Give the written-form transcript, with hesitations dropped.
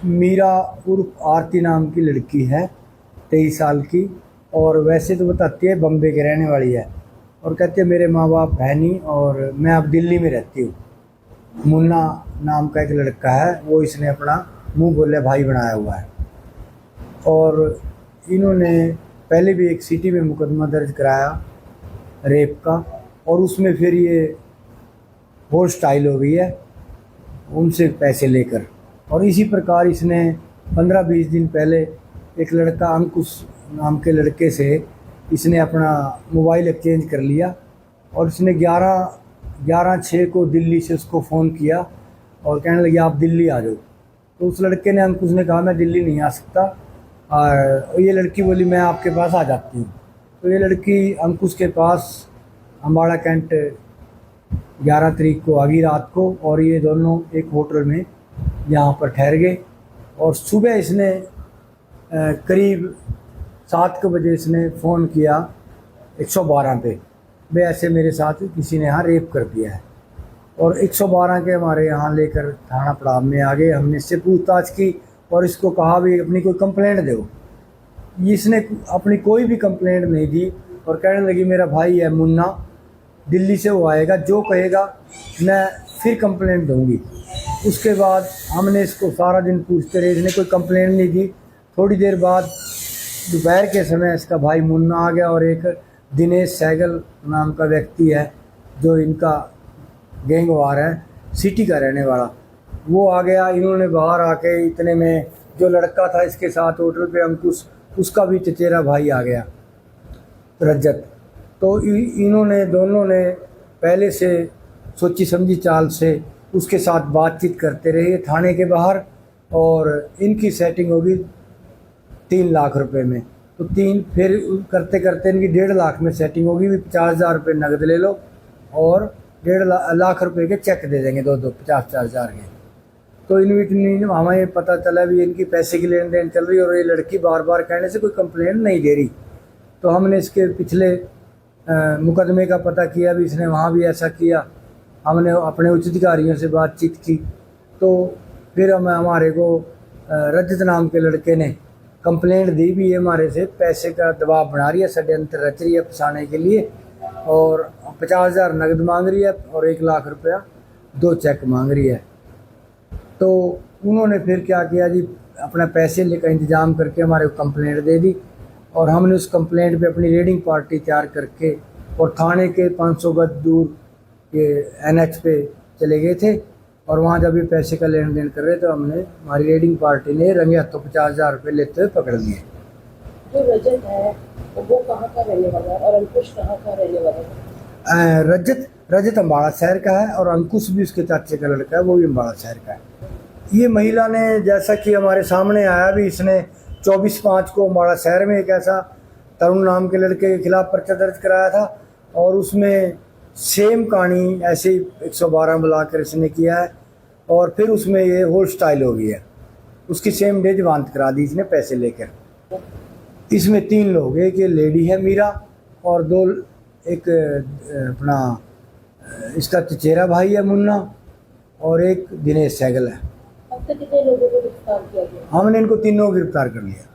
मीरा उर्फ आरती नाम की लड़की है, 23 साल की। और वैसे तो बताती है बम्बे के रहने वाली है, और कहती है मेरे माँ बाप है नहीं और मैं अब दिल्ली में रहती हूँ। मुन्ना नाम का एक लड़का है, वो इसने अपना मुंह बोले भाई बनाया हुआ है। और इन्होंने पहले भी एक सिटी में मुकदमा दर्ज कराया रेप का, और उसमें फिर ये होल स्टाइल हो गई है उनसे पैसे लेकर। और इसी प्रकार इसने 15-20 दिन पहले एक लड़का अंकुश नाम के लड़के से इसने अपना मोबाइल एक्सचेंज कर लिया, और इसने 11/6 को दिल्ली से उसको फ़ोन किया और कहने लगे आप दिल्ली आ जाओ। तो उस लड़के ने, अंकुश ने कहा मैं दिल्ली नहीं आ सकता, और ये लड़की बोली मैं आपके पास आ जाती हूँ। तो ये लड़की अंकुश के पास अम्बाड़ा कैंट 11 तारीख को आ गई रात को, और ये दोनों एक होटल में यहाँ पर ठहर गए। और सुबह इसने करीब 7 बजे इसने फ़ोन किया 112 पे, भाई ऐसे मेरे साथ किसी ने यहाँ रेप कर दिया है। और 112 के हमारे यहाँ लेकर थाना पड़ाव में आ गए। हमने इससे पूछताछ की और इसको कहा भी अपनी कोई कंप्लेंट दो। इसने अपनी कोई भी कंप्लेंट नहीं दी, और कहने लगी मेरा भाई है मुन्ना, दिल्ली से वो आएगा, जो कहेगा मैं फिर कंप्लेंट दूंगी। उसके बाद हमने इसको सारा दिन पूछते रहे, इसने कोई कंप्लेंट नहीं दी। थोड़ी देर बाद दोपहर के समय इसका भाई मुन्ना आ गया, और एक दिनेश सहगल नाम का व्यक्ति है जो इनका गैंगवार है, सिटी का रहने वाला, वो आ गया। इन्होंने बाहर आके इतने में जो लड़का था इसके साथ होटल पे अंकुश, उसका भी चचेरा भाई आ गया रजत। तो इन्होंने दोनों ने पहले से सोची समझी चाल से उसके साथ बातचीत करते रहे थाने के बाहर, और इनकी सेटिंग होगी 3 लाख रुपए में। तो फिर करते करते इनकी 1.5 लाख में सेटिंग होगी, 50,000 रुपये नगद ले लो और 1.5 लाख रुपए के चेक दे देंगे, दो 50-50 हज़ार के। तो हमें पता चला भी इनकी पैसे की लेन देन चल रही है, और ये लड़की बार बार कहने से कोई कंप्लेंट नहीं दे रही। तो हमने इसके पिछले मुकदमे का पता किया भी, इसने वहाँ भी ऐसा किया। हमने अपने उच्च अधिकारियों से बातचीत की, तो फिर हमारे को रजत नाम के लड़के ने कंप्लेंट दी भी, ये हमारे से पैसे का दबाव बना रही है, षड्यंत्र रच रही है फंसाने के लिए, और 50,000 नगद मांग रही है और 1 लाख रुपया 2 चेक मांग रही है। तो उन्होंने फिर क्या किया जी, अपना पैसे लेकर इंतज़ाम करके हमारे को कंप्लेंट दे दी, और हमने उस कंप्लेंट पे अपनी रीडिंग पार्टी तैयार करके और थाने के 500 गज दूर ये NH पे चले गए थे। और वहाँ जब ये पैसे का लेन देन कर रहे तो हमारी रीडिंग पार्टी ने रंगे हाथों 50,000 रुपये लेते हुए पकड़ लिए। जो रजत है वो कहाँ का रहने वाला है और अंकुश कहाँ का रहने वाला है? रजत अम्बाड़ा शहर का है, और अंकुश भी उसके चाचे का लड़का है, वो भी अम्बाड़ा शहर का है। ये महिला ने, जैसा कि हमारे सामने आया भी, इसने 24/5 को अम्बाड़ा शहर में एक ऐसा तरुण नाम के लड़के के खिलाफ पर्चा दर्ज कराया था, और उसमें सेम कहानी ऐसे ही 112 बुलाकर इसने किया है, और फिर उसमें ये होल स्टाइल हो गई है। उसकी सेम डे जमानत करा दी इसने पैसे लेकर। इसमें 3 लोग, एक ये लेडी है मीरा, और 2 एक अपना इसका चचेरा भाई है मुन्ना, और एक दिनेश सहगल है। अब तक कितने लोगों को गिरफ्तार किया गया? हमने इनको तीनों को गिरफ्तार कर लिया।